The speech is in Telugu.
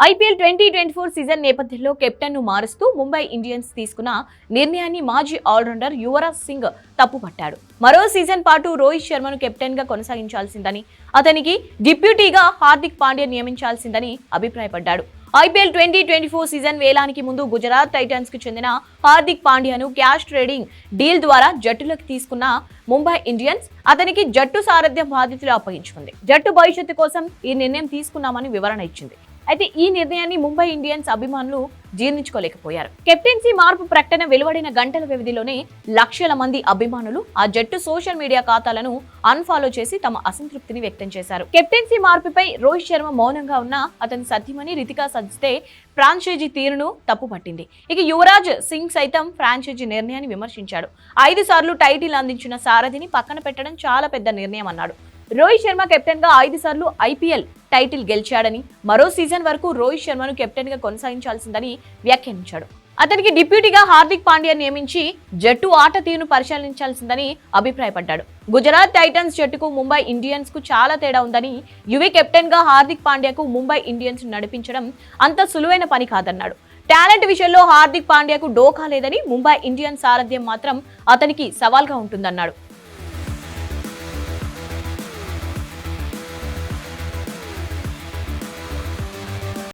ఐపీఎల్ 2024 సీజన్ నేపథ్యంలో కెప్టెన్ను మారుస్తూ ముంబై ఇండియన్స్ తీసుకున్న నిర్ణయాన్ని మాజీ ఆల్రౌండర్ యువరాజ్ సింగ్ తప్పుపట్టాడు. మరో సీజన్ పాటు రోహిత్ శర్మను కెప్టెన్గా కొనసాగించాల్సిందని, అతనికి డిప్యూటీగా హార్దిక్ పాండ్యా నియమించాల్సిందని అభిప్రాయపడ్డాడు. ఐపీఎల్ 2024 సీజన్ వేలానికి ముందు గుజరాత్ టైటన్స్ కు చెందిన హార్దిక్ పాండ్యాను క్యాష్ ట్రేడింగ్ డీల్ ద్వారా జట్టులోకి తీసుకున్న ముంబై ఇండియన్స్ అతనికి జట్టు సారథ్యం బాధ్యతలు అప్పగించుకుంది. జట్టు భవిష్యత్తు కోసం ఈ నిర్ణయం తీసుకున్నామని వివరణ ఇచ్చింది. అయితే ఈ నిర్ణయాన్ని ముంబై ఇండియన్స్ అభిమానులు జీర్ణించుకోలేకపోయారు. కెప్టెన్సీ మార్పు ప్రకటన వెలువడిన గంటల వ్యవధిలోనే లక్షల మంది అభిమానులు ఆ జట్టు సోషల్ మీడియా ఖాతాలను అన్ఫాలో చేసి తమ అసంతృప్తిని వ్యక్తం చేశారు. కెప్టెన్సీ మార్పుపై రోహిత్ శర్మ మౌనంగా ఉన్న అతని సతీమణి రితికా సజ్దే ఫ్రాంచైజీ తీరును తప్పుపట్టింది. ఇక యువరాజ్ సింగ్ సైతం ఫ్రాంచైజీ నిర్ణయాన్ని విమర్శించాడు. 5 సార్లు టైటిల్ అందించిన సారథిని పక్కన పెట్టడం చాలా పెద్ద నిర్ణయం అన్నాడు. రోహిత్ శర్మ కెప్టెన్ గా 5 సార్లు ఐపీఎల్ టైటిల్ గెలిచాడని, మరో సీజన్ వరకు రోహిత్ శర్మను కెప్టెన్ గా కొనసాగించాల్సిందని వ్యాఖ్యానించాడు. అతనికి డిప్యూటీగా హార్దిక్ పాండ్యా నియమించి జట్టు ఆట తీరును పరిశీలించాల్సిందని అభిప్రాయపడ్డాడు. గుజరాత్ టైటన్స్ జట్టుకు ముంబై ఇండియన్స్ కు చాలా తేడా ఉందని, యువీ కెప్టెన్ గా హార్దిక్ పాండ్యాకు ముంబై ఇండియన్స్ నడిపించడం అంత సులువైన పని కాదన్నాడు. టాలెంట్ విషయంలో హార్దిక్ పాండ్యాకు డోకా లేదని, ముంబై ఇండియన్స్ సారథ్యం మాత్రం అతనికి సవాల్గా ఉంటుందన్నాడు.